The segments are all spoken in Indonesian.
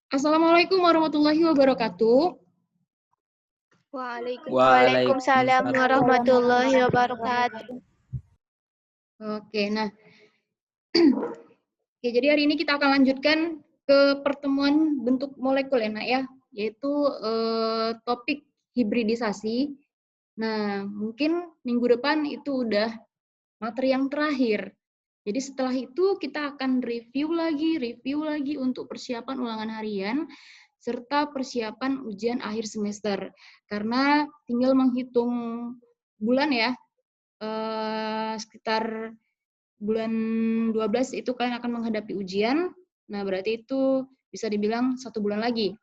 Assalamualaikum warahmatullahi wabarakatuh. Waalaikumsalam warahmatullahi wabarakatuh. Oke, nah, oke, jadi hari ini kita akan lanjutkan ke pertemuan bentuk molekul ya, Nak, ya, yaitu topik hibridisasi. Nah, mungkin minggu depan itu udah materi yang terakhir. Jadi setelah itu kita akan review lagi untuk persiapan ulangan harian serta persiapan ujian akhir semester. Karena tinggal menghitung bulan ya, sekitar bulan 12 itu kalian akan menghadapi ujian. Nah, berarti itu bisa dibilang 1 bulan lagi.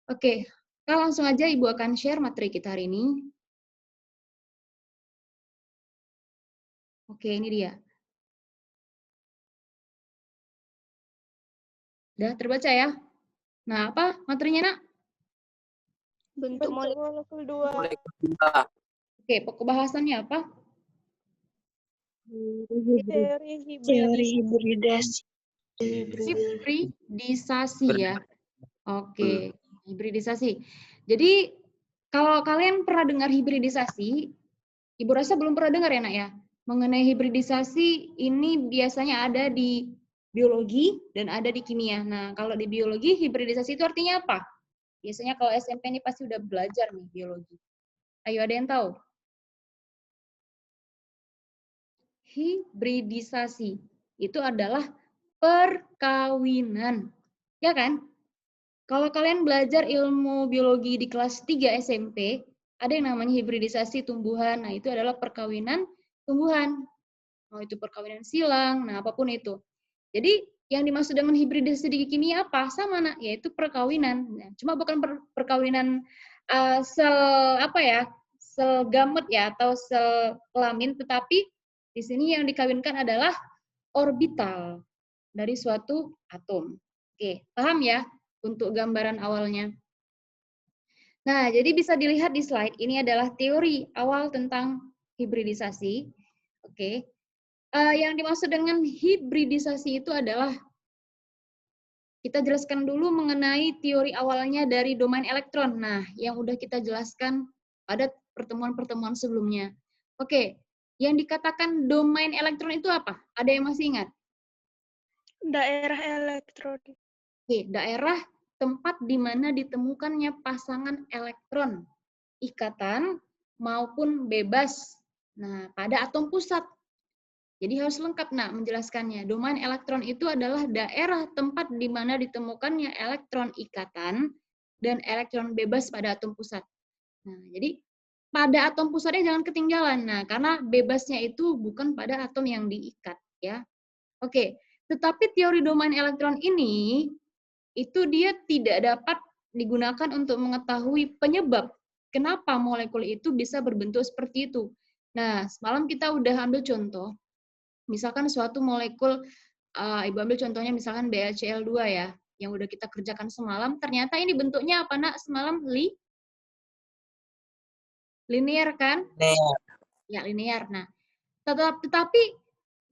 Oke, kita langsung aja Ibu akan share materi kita hari ini. Oke, ini dia. Udah terbaca ya? Nah, apa materinya, Nak? Bentuk molekul 2. Oke, pokok bahasannya apa? Teori hibridasi. Hibridisasi ya. Oke, hibridisasi. Jadi kalau kalian pernah dengar hibridisasi, Ibu rasa belum pernah dengar ya, Nak ya? Mengenai hibridisasi ini biasanya ada di biologi dan ada di kimia. Nah, kalau di biologi hibridisasi itu artinya apa? Biasanya kalau SMP ini pasti udah belajar nih biologi. Ayo, ada yang tahu? Hibridisasi itu adalah perkawinan. Ya kan? Kalau kalian belajar ilmu biologi di kelas 3 SMP, ada yang namanya hibridisasi tumbuhan. Nah, itu adalah perkawinan tumbuhan. Mau itu perkawinan silang, nah apapun itu. Jadi, yang dimaksud dengan hibridisasi di kimia apa? Sama, Nak, yaitu perkawinan. Nah, cuma bukan perkawinan sel apa ya? Sel gamut ya atau sel kelamin, tetapi di sini yang dikawinkan adalah orbital dari suatu atom. Oke, paham ya untuk gambaran awalnya? Nah, jadi bisa dilihat di slide, ini adalah teori awal tentang hibridisasi. Oke, yang dimaksud dengan hibridisasi itu adalah, kita jelaskan dulu mengenai teori awalnya dari domain elektron. Nah, yang udah kita jelaskan pada pertemuan-pertemuan sebelumnya. Oke, yang dikatakan domain elektron itu apa? Ada yang masih ingat? Daerah elektron. Oke, daerah tempat di mana ditemukannya pasangan elektron, ikatan maupun bebas. Nah, pada atom pusat. Jadi harus lengkap, Nah, menjelaskannya. Domain elektron itu adalah daerah tempat di mana ditemukannya elektron ikatan dan elektron bebas pada atom pusat. Nah, jadi pada atom pusatnya jangan ketinggalan. Nah, karena bebasnya itu bukan pada atom yang diikat, ya. Oke, tetapi teori domain elektron ini itu dia tidak dapat digunakan untuk mengetahui penyebab kenapa molekul itu bisa berbentuk seperti itu. Nah, semalam kita udah ambil contoh, misalkan suatu molekul, Ibu ambil contohnya misalkan BaCl2 ya, yang udah kita kerjakan semalam, ternyata ini bentuknya apa, Nak, semalam? Linear kan? Ya, linear. Nah, tetapi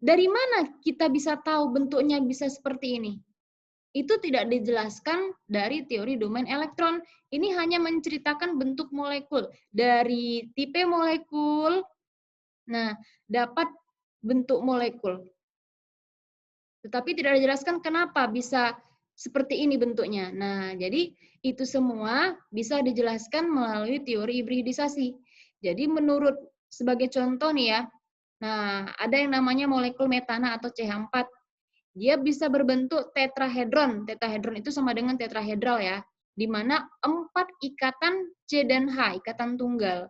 dari mana kita bisa tahu bentuknya bisa seperti ini? Itu tidak dijelaskan dari teori domain elektron. Ini hanya menceritakan bentuk molekul. Dari tipe molekul, nah, dapat bentuk molekul. Tetapi tidak dijelaskan kenapa bisa seperti ini bentuknya. Nah, jadi itu semua bisa dijelaskan melalui teori hibridisasi. Jadi menurut, sebagai contoh nih ya, nah, ada yang namanya molekul metana atau CH4. Dia bisa berbentuk tetrahedron. Tetrahedron itu sama dengan tetrahedral ya, di mana 4 ikatan C dan H, ikatan tunggal.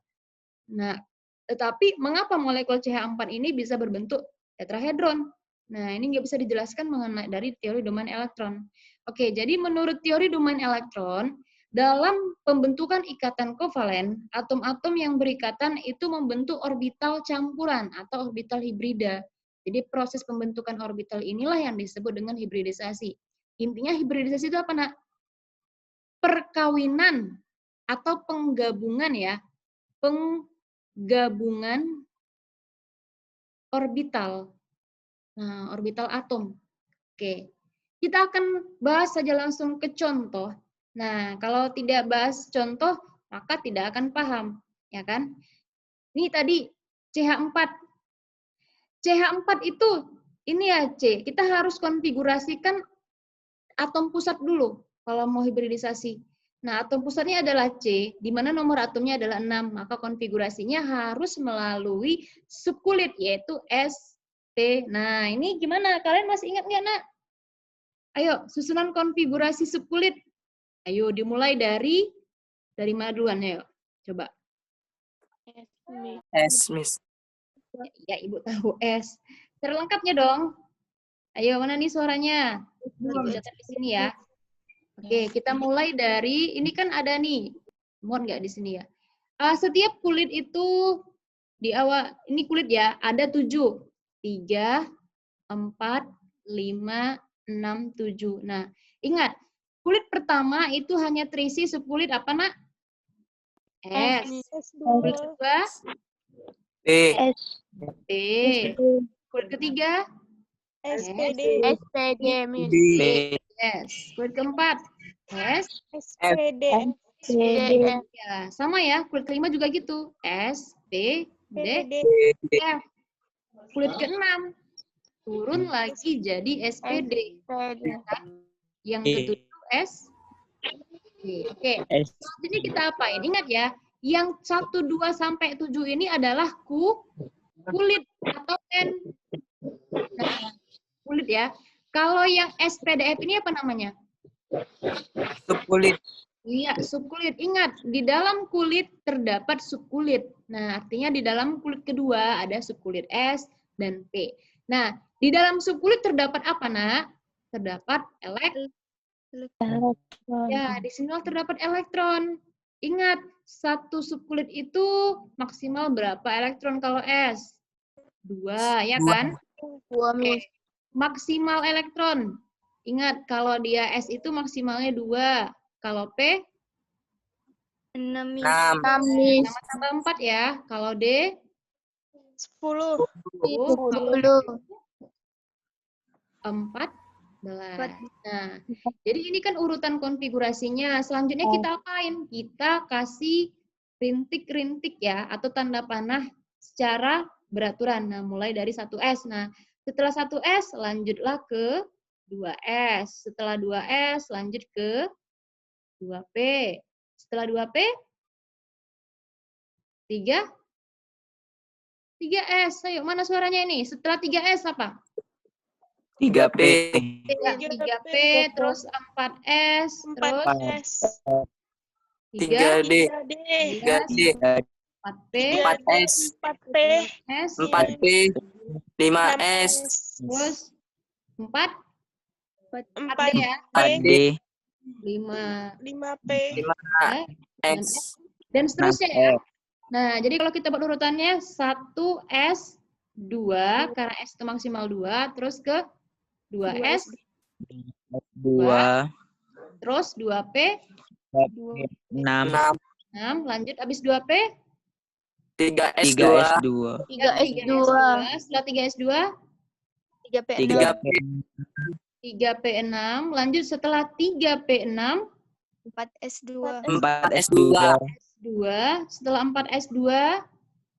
Nah, tetapi mengapa molekul CH4 ini bisa berbentuk tetrahedron? Nah, ini nggak bisa dijelaskan mengenai dari teori domain elektron. Oke, jadi menurut teori domain elektron, dalam pembentukan ikatan kovalen, atom-atom yang berikatan itu membentuk orbital campuran atau orbital hibrida. Jadi proses pembentukan orbital inilah yang disebut dengan hibridisasi. Intinya hibridisasi itu apa, Nak? Perkawinan atau penggabungan ya, penggabungan orbital. Nah, orbital atom. Oke. kita akan bahas saja langsung ke contoh. Nah, kalau tidak bahas contoh, maka tidak akan paham, ya kan? Ini tadi CH4. CH4 itu, ini ya C, kita harus konfigurasikan atom pusat dulu, kalau mau hibridisasi. Nah, atom pusatnya adalah C, di mana nomor atomnya adalah 6, maka konfigurasinya harus melalui subkulit, yaitu SP. Nah, ini gimana? Kalian masih ingat nggak, Nak? Ayo, susunan konfigurasi subkulit. Ayo, dimulai dari mana duluan, ayo. Coba. S, Miss. Ya, Ibu tahu S. Cara lengkapnya dong. Ayo, mana nih suaranya? Catat di sini ya. Oke, kita mulai dari, ini kan ada nih, muat nggak di sini ya? Setiap kulit itu, di awal, ini kulit ya, ada 7. 3, 4, 5, 6, 7. Nah, ingat, kulit pertama itu hanya terisi subkulit apa, Nak? S. Kulit kedua? B. B. Kulit ketiga? SPD. SPD, Miss. B. S. Kulit keempat? S. SPD. SPD. Ya, sama ya. Kulit kelima juga gitu. S, B, D, SPD. F. Kulit keenam turun lagi jadi SPD. Yang ketujuh S. Oke. Selanjutnya kita apain? Ingat ya, yang 1, 2 sampai 7 ini adalah kulit atau N. Nah, kulit ya. Kalau yang SPDF ini apa namanya? Subkulit. Iya, subkulit. Ingat, di dalam kulit terdapat subkulit. Nah, artinya di dalam kulit kedua ada subkulit S dan P. Nah, di dalam subkulit terdapat apa, Nak? Terdapat Ya, di sini terdapat elektron. Ingat, satu subkulit itu maksimal berapa elektron kalau S? 2, ya kan? 2, Miss. Maksimal elektron. Ingat, kalau dia S itu maksimalnya 2. Kalau P? 6. 6. Miss. Sama-sama 4 ya. Kalau D? 10. 10. 14. Nah, jadi ini kan urutan konfigurasinya. Selanjutnya kita apain? Kita kasih rintik-rintik ya, atau tanda panah secara beraturan. Nah, mulai dari 1S. Nah, setelah 1S, lanjutlah ke 2S. Setelah 2S, lanjut ke 2P. Setelah 2P, 3S. Ayo, mana suaranya ini? Setelah 3S apa? 3P. 3P, terus 4S, terus 4S. 3D. 3D. 4P, 4S. 4P. S, 4P. 5S. terus 4 4 ya, 4D. 5 5P. 5S. dan seterusnya ya. Nah, jadi kalau kita buat urutannya 1S, 2, karena S itu maksimal 2, terus ke 2S, 2. terus 2P, 6. 6, lanjut habis 2P, 3S2. 3S2. setelah 3S2, 3P6. 3P. 3P6, lanjut setelah 3P6, 4S2. 4S2. 2, setelah 4S2,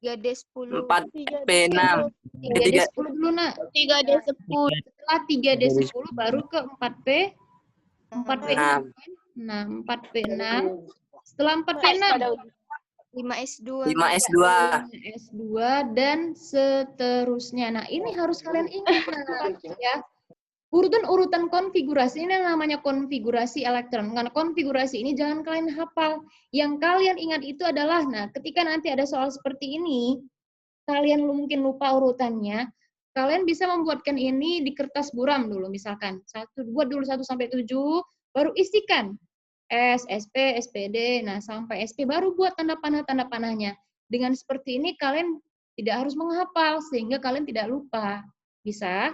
3D10. 4P6. 3D10 dulu, Nak. 3D10. Setelah 3D10 baru ke 4P, 4P6. Nah, 4P6. Setelah 4P6, 5S2. 5S2. S2 dan seterusnya. Nah, ini harus kalian ingat, Nak, ya. Urutan-urutan konfigurasi ini namanya konfigurasi elektron. Karena konfigurasi ini jangan kalian hafal. Yang kalian ingat itu adalah, nah, ketika nanti ada soal seperti ini, kalian mungkin lupa urutannya, kalian bisa membuatkan ini di kertas buram dulu, misalkan. Buat dulu 1 sampai 7, baru isikan. S, SP, SPD, nah sampai SP, baru buat tanda panahnya. Dengan seperti ini, kalian tidak harus menghafal, sehingga kalian tidak lupa. Bisa?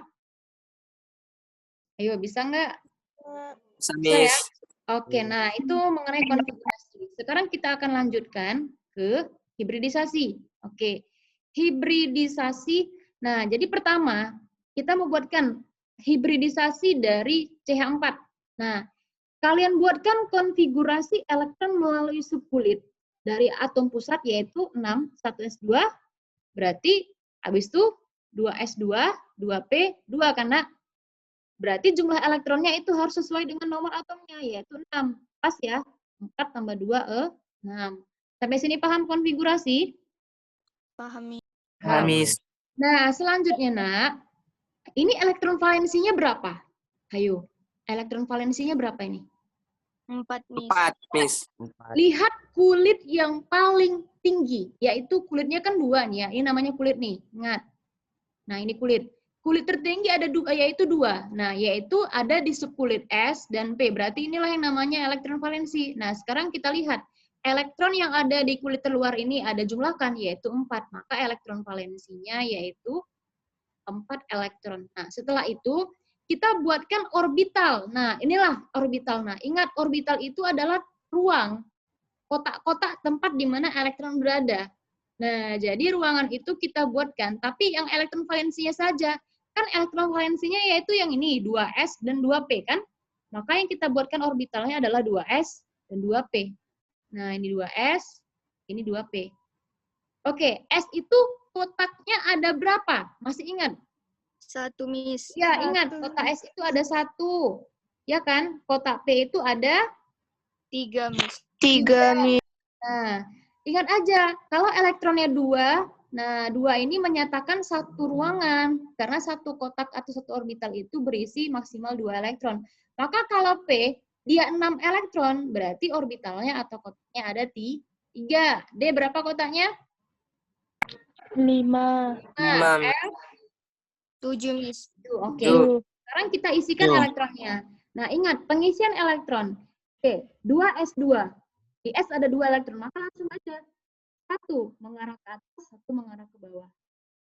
Ayo, bisa nggak? Bisa ya? Oke, nah itu mengenai konfigurasi. Sekarang kita akan lanjutkan ke hibridisasi. Oke, hibridisasi. Nah, jadi pertama kita membuatkan hibridisasi dari CH4. Nah, kalian buatkan konfigurasi elektron melalui subkulit dari atom pusat yaitu 6, 1s2, berarti habis itu 2s2, 2p, 2 karena berarti jumlah elektronnya itu harus sesuai dengan nomor atomnya yaitu 6. Pas ya, 4 tambah 2, 6. Sampai sini paham konfigurasi? Pahami. Hamis. Nah, selanjutnya nak, ini elektron valensinya berapa? Ayo, elektron valensinya berapa ini? 4, Miss. 4, Miss. Lihat kulit yang paling tinggi, yaitu kulitnya kan 2 nih ya. Ini namanya kulit nih, ingat. Nah, ini kulit. Kulit tertinggi ada yaitu 2. Nah, yaitu ada di subkulit S dan P. Berarti inilah yang namanya elektron valensi. Nah, sekarang kita lihat. Elektron yang ada di kulit terluar ini ada jumlahkan, yaitu 4. Maka elektron valensinya yaitu 4 elektron. Nah, setelah itu kita buatkan orbital. Nah, inilah orbital. Nah, ingat orbital itu adalah ruang, kotak-kotak tempat di mana elektron berada. Nah, jadi ruangan itu kita buatkan, tapi yang elektron valensinya saja. Kan elektron valensinya yaitu yang ini, 2s dan 2p kan? Maka yang kita buatkan orbitalnya adalah 2s dan 2p. Nah, ini 2s, ini 2p. Oke, S itu kotaknya ada berapa? Masih ingat? 1, Miss. Ya, ingat, kotak S itu ada 1. Ya kan? Kotak P itu ada 3, Miss. 3, Miss. Nah, ingat aja, kalau elektronnya 2, nah 2 ini menyatakan satu ruangan, karena satu kotak atau satu orbital itu berisi maksimal 2 elektron. Maka kalau P, dia 6 elektron, berarti orbitalnya atau kotaknya ada 3. D berapa kotaknya? 5. Nah, 5. F, 7, Miss. oke. 7. Sekarang kita isikan Tujuh. elektronnya. Nah, ingat, pengisian elektron. Oke, 2s2. Di S ada 2 elektron, maka langsung aja. 1 mengarah ke atas, 1 mengarah ke bawah.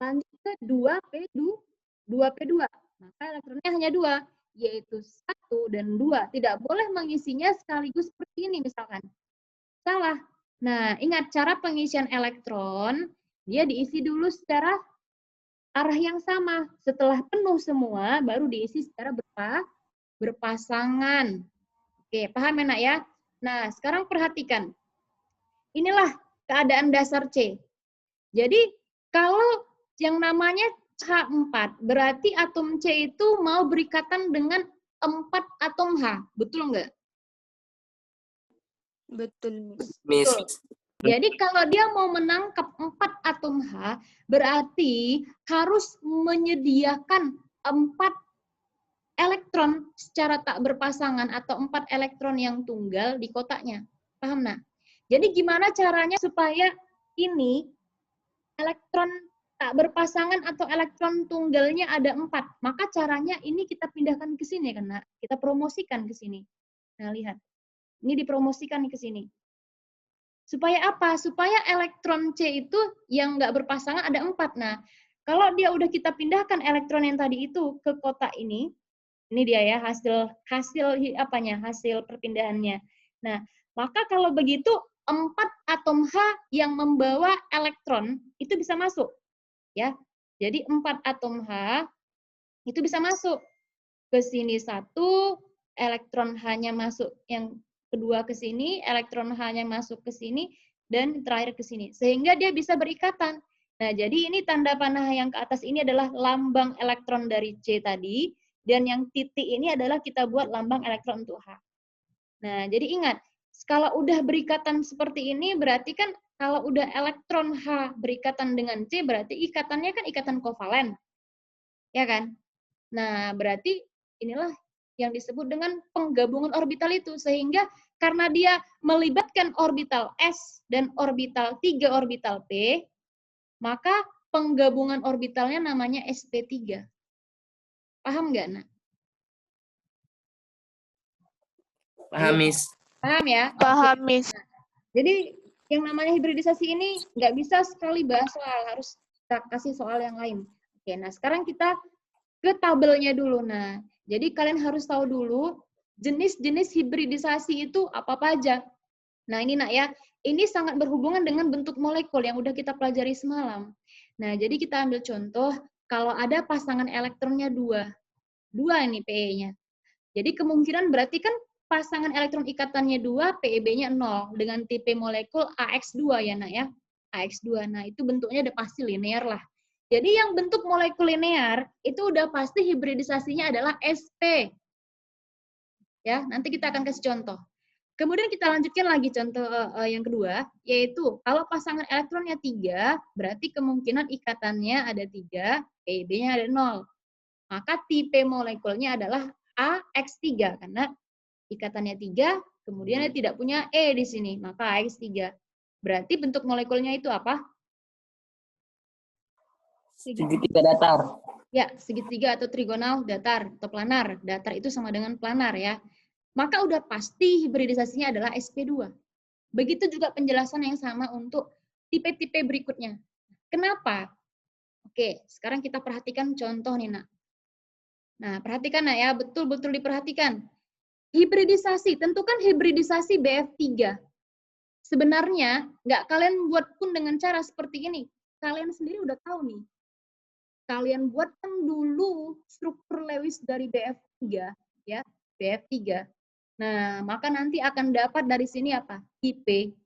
Lanjut ke 2p2. Maka elektronnya hanya 2, yaitu 1 dan 2. Tidak boleh mengisinya sekaligus seperti ini misalkan. Salah. Nah, ingat cara pengisian elektron, dia diisi dulu secara arah yang sama. Setelah penuh semua, baru diisi secara berpasangan. Oke, paham enak ya? Nah, sekarang perhatikan. Inilah keadaan dasar C. Jadi, kalau yang namanya H4, berarti atom C itu mau berikatan dengan 4 atom H. Betul nggak? Betul, Miss. Miss. Jadi kalau dia mau menangkap 4 atom H, berarti harus menyediakan 4 elektron secara tak berpasangan atau 4 elektron yang tunggal di kotaknya. Paham, nak? Jadi gimana caranya supaya ini elektron tak berpasangan atau elektron tunggalnya ada 4? Maka caranya ini kita pindahkan ke sini, kan, nak? Kita promosikan ke sini. Nah, lihat. Ini dipromosikan ke sini. Supaya apa? Supaya elektron C itu yang nggak berpasangan ada 4. Nah, kalau dia udah kita pindahkan elektron yang tadi itu ke kotak ini dia ya hasil apanya? Hasil perpindahannya. Nah, maka kalau begitu 4 atom H yang membawa elektron itu bisa masuk, ya. Jadi 4 atom H itu bisa masuk ke sini 1, elektron H-nya masuk yang kedua ke sini, elektron H-nya masuk ke sini, dan terakhir ke sini. Sehingga dia bisa berikatan. Nah, jadi ini tanda panah yang ke atas ini adalah lambang elektron dari C tadi, dan yang titik ini adalah kita buat lambang elektron untuk H. Nah, jadi ingat, kalau udah berikatan seperti ini, berarti kan kalau udah elektron H berikatan dengan C, berarti ikatannya kan ikatan kovalen. Ya kan? Nah, berarti inilah yang disebut dengan penggabungan orbital itu. Sehingga karena dia melibatkan orbital S dan orbital 3 orbital P, maka penggabungan orbitalnya namanya sp3. Paham nggak, nak? Paham, Miss. Paham ya? Paham, Oke. Miss. Jadi yang namanya hibridisasi ini nggak bisa sekali bahas soal, harus kita kasih soal yang lain. Oke, nah sekarang kita ke tabelnya dulu. Nah, jadi kalian harus tahu dulu jenis-jenis hibridisasi itu apa-apa aja. Nah, ini, nak, ya. Ini sangat berhubungan dengan bentuk molekul yang udah kita pelajari semalam. Nah, jadi kita ambil contoh kalau ada pasangan elektronnya 2. 2 ini PE-nya. Jadi kemungkinan berarti kan pasangan elektron ikatannya 2, PeB-nya 0 dengan tipe molekul AX2 ya, Nak ya. AX2. Nah, itu bentuknya udah pasti linear lah. Jadi yang bentuk molekul linear itu udah pasti hibridisasinya adalah sp. Ya, nanti kita akan kasih contoh. Kemudian kita lanjutkan lagi contoh yang kedua, yaitu kalau pasangan elektronnya 3, berarti kemungkinan ikatannya ada 3, PeB-nya ada 0. Maka tipe molekulnya adalah AX3 karena ikatannya 3, kemudian dia tidak punya E di sini, maka AX3. Berarti bentuk molekulnya itu apa? Segitiga datar. Ya, segitiga atau trigonal datar atau planar. Datar itu sama dengan planar ya. Maka udah pasti hibridisasinya adalah sp2. Begitu juga penjelasan yang sama untuk tipe-tipe berikutnya. Kenapa? Oke, sekarang kita perhatikan contoh nih, Nak. Nah, perhatikan Nak ya, betul-betul diperhatikan. Hibridisasi, tentukan hibridisasi BF3. Sebenarnya, nggak kalian buat pun dengan cara seperti ini. Kalian sendiri udah tahu nih. Kalian buatkan dulu struktur Lewis dari BF3, ya, BF3. Nah, maka nanti akan dapat dari sini apa? Tipe.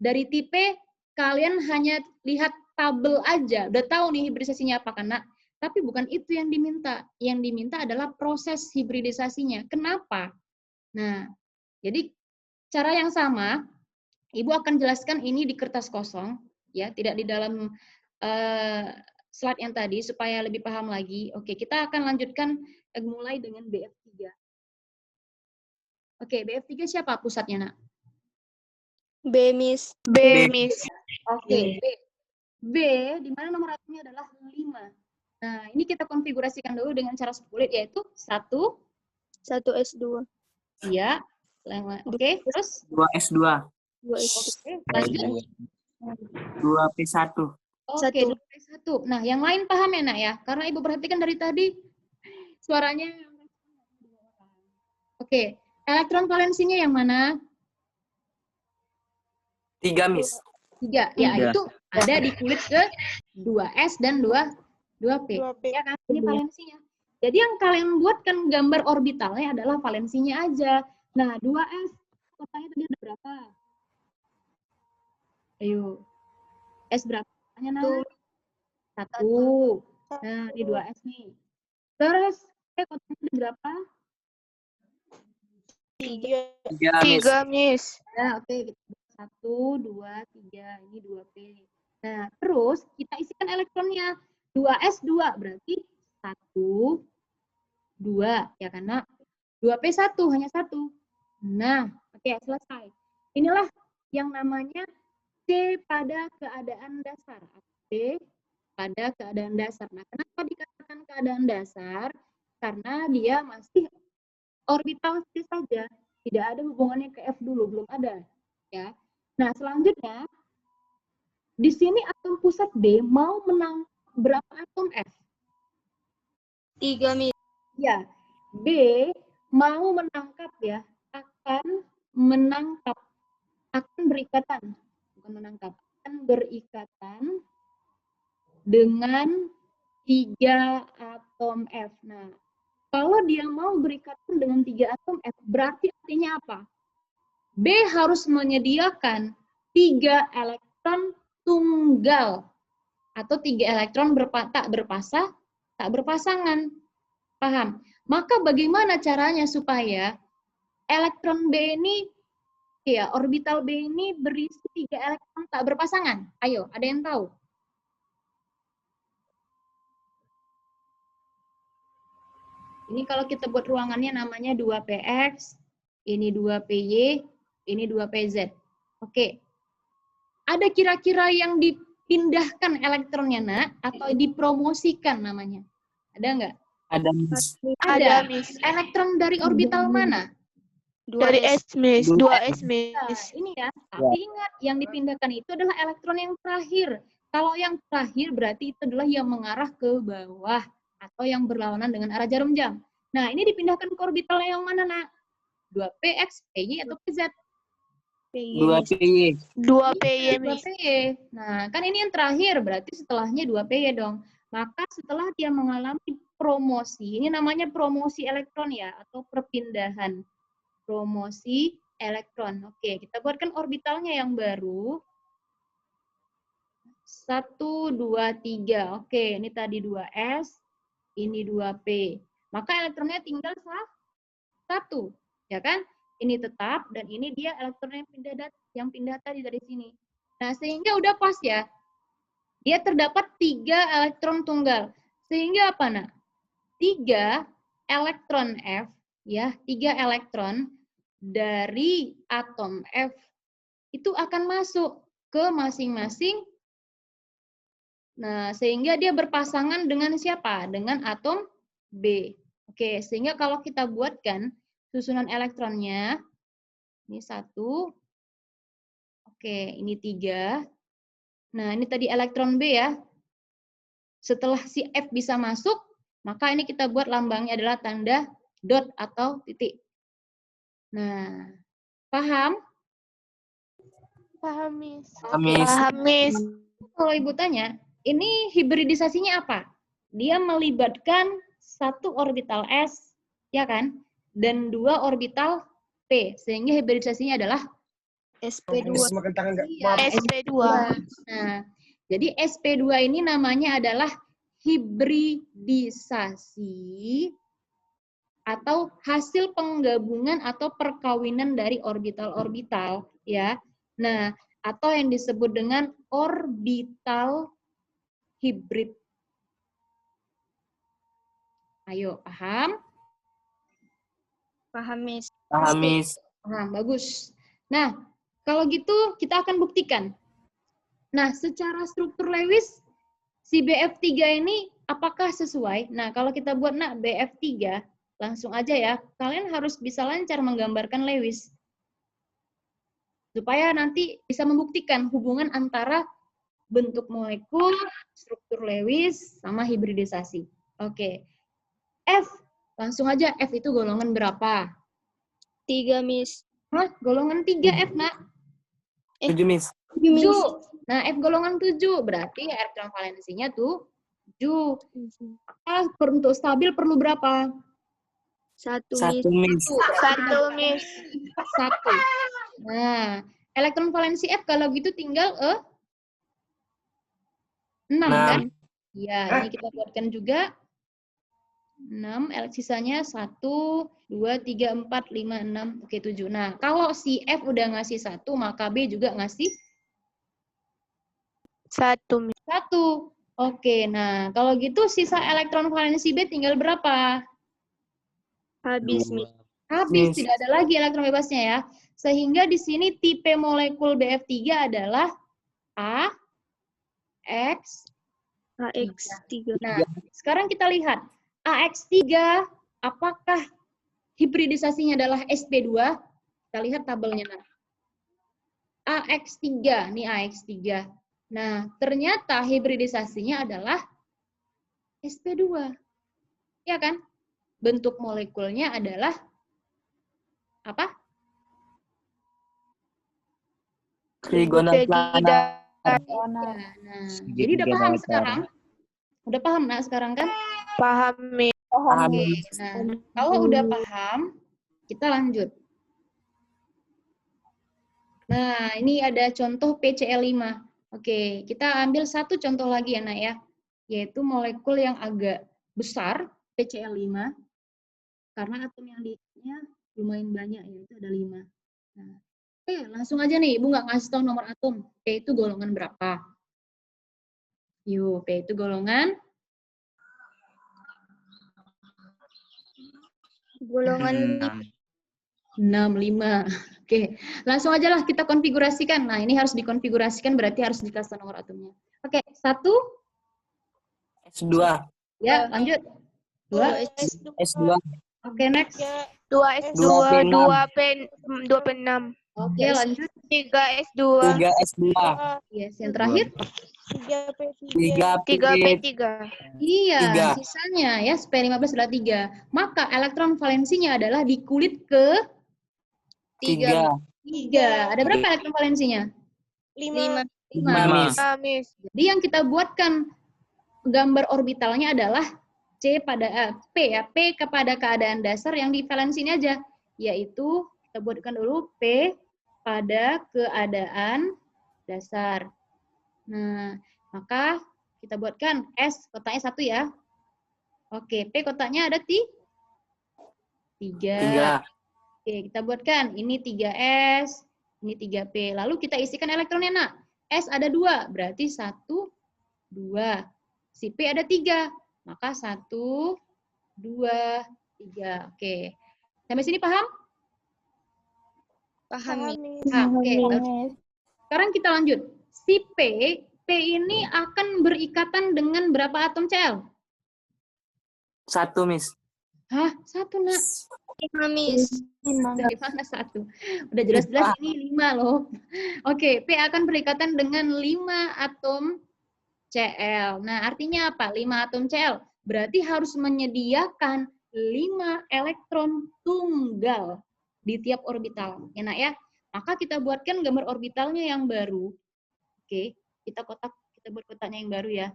Dari tipe, kalian hanya lihat tabel aja, udah tahu nih hibridisasinya apa, karena tapi bukan itu yang diminta. Yang diminta adalah proses hibridisasinya. Kenapa? Nah, jadi cara yang sama, Ibu akan jelaskan ini di kertas kosong, ya, tidak di dalam slide yang tadi, supaya lebih paham lagi. Oke, kita akan lanjutkan mulai dengan BF3. Oke, BF3 siapa pusatnya, Nak? B, Miss. B, Miss. Oke, B. B, di mana nomor atomnya adalah 5. Nah, ini kita konfigurasikan dulu dengan cara sulit, yaitu 1. 1S2. Iya. Oke, terus? 2S2. 2S2. Oke, lanjut. 2P1. Oke, 2P1. Nah, yang lain paham ya, Nak ya? Karena Ibu perhatikan dari tadi, suaranya. Oke, elektron valensinya yang mana? 3, Miss. 3. Ya, itu ada di kulit ke 2S dan 2P. 2P. Ya kan, ini valensinya. Jadi yang kalian buatkan gambar orbitalnya adalah valensinya aja. Nah, 2S, kotanya tadi ada berapa? Ayo. S berapa? Tanya, Nah. 1. Nah, di 2S nih. Terus, kotanya ada berapa? 3, 3, Miss. Miss. Nah, oke. 1, 2, 3. Ini 2P. Nah, terus kita isikan elektronnya. 2S2 berarti 1, 2. Ya, karena 2P1 hanya 1. Nah, oke, selesai. Inilah yang namanya C pada keadaan dasar. C pada keadaan dasar. Nah, kenapa dikatakan keadaan dasar? Karena dia masih orbital C saja. Tidak ada hubungannya ke F dulu, belum ada. Ya. Nah, selanjutnya, di sini atom pusat B mau menang berapa atom F? 3, Miss. Ya, B mau menangkap ya, akan menangkap, akan berikatan, bukan menangkap, akan berikatan dengan 3 atom F. Nah, kalau dia mau berikatan dengan 3 atom F, berarti artinya apa? B harus menyediakan 3 elektron tunggal atau 3 elektron tak berpasangan. Paham? Maka bagaimana caranya supaya elektron B ini, ya, orbital B ini berisi 3 elektron tak berpasangan? Ayo, ada yang tahu? Ini kalau kita buat ruangannya namanya 2PX, ini 2PY, ini 2PZ. Oke. Ada kira-kira yang dipindahkan elektronnya, Nak, atau dipromosikan namanya? Ada nggak? Ada, Miss. Ada, Miss. Elektron dari orbital mana? Dari S, Miss. 2S, Nah, Miss. ini ya. Tapi ingat, yang dipindahkan itu adalah elektron yang terakhir. Kalau yang terakhir berarti itu adalah yang mengarah ke bawah atau yang berlawanan dengan arah jarum jam. Nah, ini dipindahkan ke orbital yang mana, Nak? 2PX, PY, atau PZ? 2PY. 2PY, Miss. 2PY. Nah, kan ini yang terakhir, berarti setelahnya 2PY dong. Maka setelah dia mengalami promosi, ini namanya promosi elektron ya, atau perpindahan. Promosi elektron. Oke, kita buatkan orbitalnya yang baru. 1, 2, 3. Oke, ini tadi 2s, ini 2p. Maka elektronnya tinggal 1, ya kan? Ini tetap, dan ini dia elektron yang pindah tadi dari sini. Nah, sehingga udah pas ya. Dia terdapat 3 elektron tunggal. Sehingga apa, nak? 3 elektron F, ya, 3 elektron dari atom F itu akan masuk ke masing-masing. Nah, sehingga dia berpasangan dengan siapa? Dengan atom B. Oke, sehingga kalau kita buatkan susunan elektronnya, ini 1, oke, ini 3. Nah, ini tadi elektron B ya. Setelah si F bisa masuk, maka ini kita buat lambangnya adalah tanda dot atau titik. Nah, paham? Paham, Miss. Miss. Paham, Miss. Kalau Ibu tanya, ini hibridisasinya apa? Dia melibatkan 1 orbital S, ya kan? Dan 2 orbital P, sehingga hibridisasinya adalah SP2. iya, SP2. Nah, jadi SP2 ini namanya adalah hibridisasi atau hasil penggabungan atau perkawinan dari orbital-orbital, ya. Nah, atau yang disebut dengan orbital hibrid. Ayo, paham? Paham, Miss. Paham, Miss. Paham, bagus. Nah, kalau gitu kita akan buktikan. Nah, secara struktur Lewis, si BF3 ini apakah sesuai? Nah, kalau kita buat nak BF3, langsung aja ya, kalian harus bisa lancar menggambarkan Lewis. Supaya nanti bisa membuktikan hubungan antara bentuk molekul, struktur Lewis, sama hibridisasi. Oke. F, langsung aja F itu golongan berapa? 3, Miss. Hah? Golongan 3 F, nak? 7, Miss. 7. Nah, F golongan 7, berarti elektron valensinya tuh 7. Untuk stabil perlu berapa? 1, 1, Miss. Miss. 1, Miss. 1. Nah, elektron valensi F kalau gitu tinggal 6 kan? Ya, ini kita buatkan juga. 6, sisanya 1, 2, 3, 4, 5, 6, oke 7. Nah, kalau si F udah ngasih 1, maka B juga ngasih 1, Miss. 1. Oke, nah kalau gitu sisa elektron valensi B tinggal berapa? Habis, Miss. Habis, Miss. tidak ada lagi elektron bebasnya ya. Sehingga di sini tipe molekul BF3 adalah A, X. AX3. Nah, sekarang kita lihat. AX3, apakah hibridisasinya adalah sp2? Kita lihat tabelnya. AX3, nih AX3. Nah, ternyata hibridisasinya adalah sp2. Ya kan? Bentuk molekulnya adalah apa? Trigonal planar. Nah, jadi udah paham sekarang? Udah paham, nak, sekarang kan? Paham, Miss. Paham. Oke, nah, kalau udah paham, kita lanjut. Nah, ini ada contoh PCl5. Oke, kita ambil satu contoh lagi ya, nak ya. Yaitu molekul yang agak besar, PCl5. Karena atom yang diikutnya lumayan banyak, yaitu ada 5. Nah, oke, langsung aja nih, Ibu nggak ngasih tahu nomor atom. P itu golongan berapa? Yuk, P itu golongan Golongan 65. Oke, langsung aja lah kita konfigurasikan. Nah, ini harus dikonfigurasikan, berarti harus dikasih nomor atomnya. Oke, 1. S2. Ya, lanjut. 2. S2. Oke, next. 2S2, 2P6. Oke, lanjut. 3S2. 3S2. Yes, yang terakhir. 3P3. 3P3. Iya, 3. sisanya ya, P15 adalah 3. Maka elektron valensinya adalah di kulit ke 3. 3. Ada berapa elektron valensinya? 5. 5. Miss. Miss. Jadi yang kita buatkan gambar orbitalnya adalah P ya, P kepada keadaan dasar yang di valensi ini aja, yaitu kita buatkan dulu P pada keadaan dasar. Nah, maka kita buatkan S kotaknya 1 ya. Oke, P kotaknya ada 3. 3. Oke, kita buatkan ini 3S, ini 3P. Lalu kita isikan elektronnya, Nak. S ada 2, berarti 1, 2. Si P ada 3, maka 1, 2, 3. Oke. Sampai sini paham? Paham, Miss. Oke. Sekarang kita lanjut. Si P ini akan berikatan dengan berapa atom Cl? 1, Miss. Hah? 1, Nak. 5, Miss. Dari mana 1? Udah jelas-jelas ini 5 loh. Oke, P akan berikatan dengan 5 atom Cl. Nah, artinya apa? 5 atom Cl. Berarti harus menyediakan 5 elektron tunggal di tiap orbital. Enak ya? Maka kita buatkan gambar orbitalnya yang baru. Oke, kita buat kotaknya yang baru ya.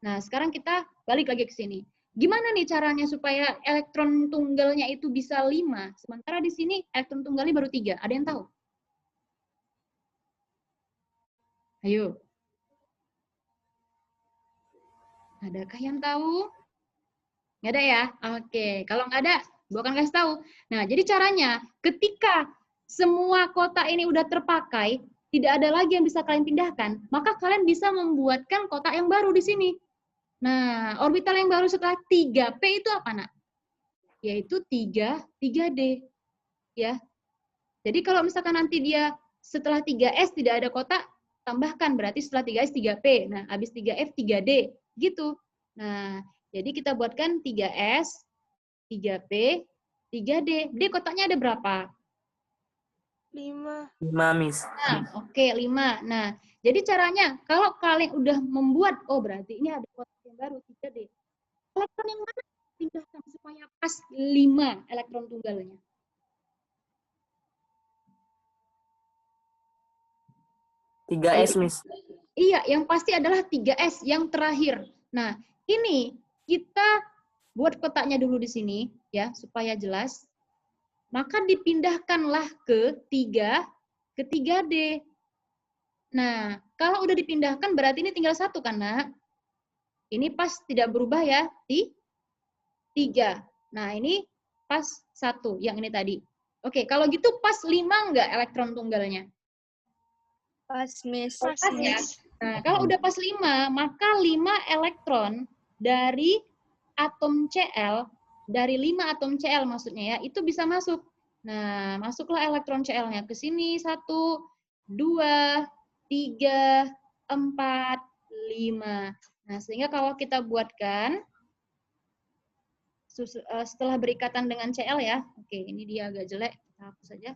Nah, sekarang kita balik lagi ke sini. Gimana nih caranya supaya elektron tunggalnya itu bisa 5, sementara di sini elektron tunggalnya baru 3? Ada yang tahu? Ayo. Adakah yang tahu? Nggak ada ya? Oke, kalau nggak ada, gue akan kasih tahu. Nah, jadi caranya, ketika semua kotak ini udah terpakai, tidak ada lagi yang bisa kalian pindahkan, maka kalian bisa membuatkan kotak yang baru di sini. Nah, orbital yang baru setelah 3P itu apa, Nak? Yaitu 3D. Ya. Jadi kalau misalkan nanti dia setelah 3S tidak ada kotak, tambahkan, berarti setelah 3S 3P. Nah, habis 3F 3D. Gitu. Nah, jadi kita buatkan 3S, 3P, 3D. D kotaknya ada berapa? 5, Miss. Nah, oke, 5. Nah, jadi caranya, kalau kalian udah membuat, oh berarti ini ada kotak yang baru, 3D. Elektron yang mana pindahkan supaya pas 5 elektron tunggalnya? Tiga S, Miss. Iya, yang pasti adalah 3S yang terakhir. Nah, ini kita buat kotaknya dulu di sini, ya, supaya jelas. Maka dipindahkanlah ke 3D. Nah, kalau udah dipindahkan berarti ini tinggal 1 kan, Nak? Ini pas tidak berubah ya, di 3. Nah, ini pas 1, yang ini tadi. Oke, kalau gitu pas 5 enggak elektron tunggalnya? Pas, Miss. Pas ya. Nah, kalau udah pas 5, maka 5 elektron dari atom Cl, dari 5 atom Cl maksudnya ya, itu bisa masuk. Nah, masuklah elektron Cl-nya ke sini, 1, 2, 3, 4, 5. Nah, sehingga kalau kita buatkan, setelah berikatan dengan Cl ya, oke, ini dia agak jelek, kita hapus saja.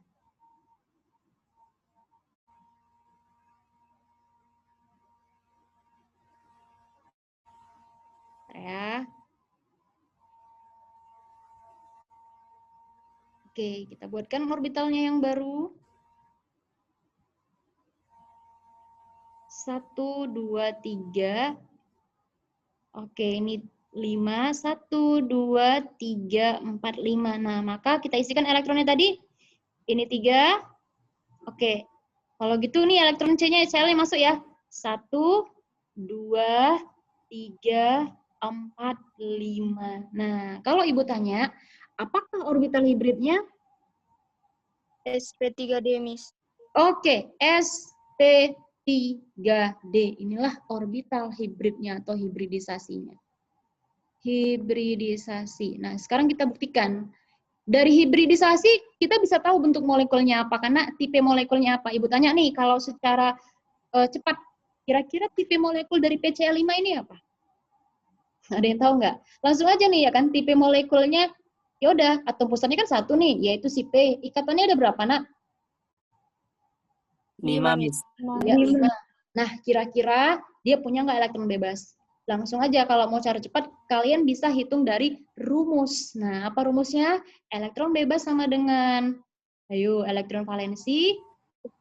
Ya. Oke, kita buatkan orbitalnya yang baru. 1, 2, 3. Oke, ini 5. 1, 2, 3, 4, 5. Nah, maka kita isikan elektronnya tadi. Ini 3. Oke, kalau gitu nih elektron C-nya, Cl-nya masuk ya. 1, 2, 3, 4, 5. Nah, kalau Ibu tanya, apakah orbital hibridnya? SP3D, Miss. Oke, SP3D. Inilah orbital hibridnya atau hibridisasinya. Hibridisasi. Nah, sekarang kita buktikan. Dari hibridisasi, kita bisa tahu bentuk molekulnya apa, karena tipe molekulnya apa. Ibu tanya nih, kalau secara cepat, kira-kira tipe molekul dari PCl5 ini apa? Ada yang tahu nggak? Langsung aja nih ya kan, tipe molekulnya, ya udah, atom pusatnya kan 1 nih, yaitu si P. Ikatannya ada berapa, Nak? 5, Miss. Ya, 5. Nah, kira-kira dia punya nggak elektron bebas? Langsung aja, kalau mau cara cepat, kalian bisa hitung dari rumus. Nah, apa rumusnya? Elektron bebas sama dengan, ayo, elektron valensi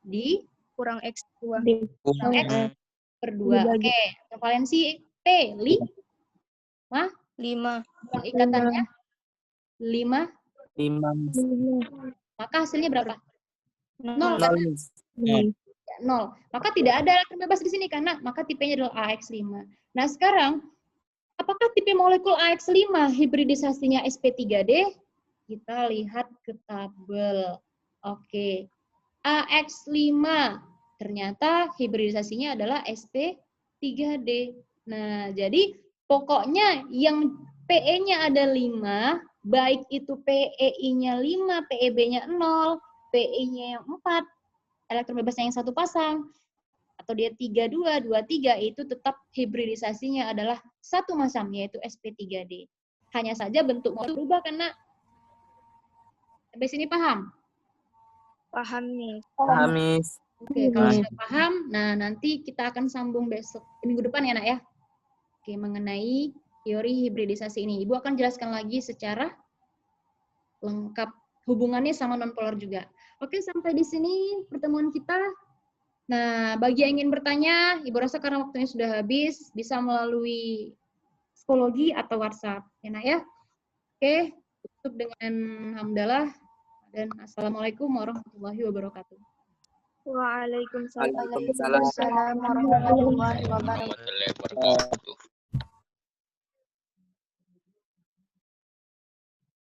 di Kurang X2. X per 2. Oke, elektron valensi P lima 5. ikatannya 5, 5 Miss. maka hasilnya berapa? 0 0 kan? Miss. 0. Maka tidak ada elektron bebas di sini karena maka tipenya adalah AX5. Nah, sekarang apakah tipe molekul AX5 hibridisasinya sp3d? Kita lihat ke tabel. Oke. AX5 ternyata hibridisasinya adalah sp3d. Nah, jadi pokoknya yang PE-nya ada 5, baik itu PEI-nya 5, PEB-nya 0, PE-nya yang 4, elektron bebasnya yang satu pasang, atau dia 32, 23, itu tetap hibridisasinya adalah satu masam, yaitu sp3d. Hanya saja bentuk molekul berubah karena sampai sini paham? Paham, Miss. Paham Miss. Oke, kalau sudah paham, nah nanti kita akan sambung besok, minggu depan ya nak ya. Oke, mengenai teori hibridisasi ini. Ibu akan jelaskan lagi secara lengkap hubungannya sama nonpolar juga. Oke, sampai di sini pertemuan kita. Nah, bagi yang ingin bertanya, Ibu rasa karena waktunya sudah habis, bisa melalui psikologi atau WhatsApp. Ya, nak ya? Oke, tutup dengan hamdalah dan assalamualaikum warahmatullahi wabarakatuh. Waalaikumsalam. Waalaikumsalam. Warahmatullahi wabarakatuh. warahmatullahi wabarakatuh.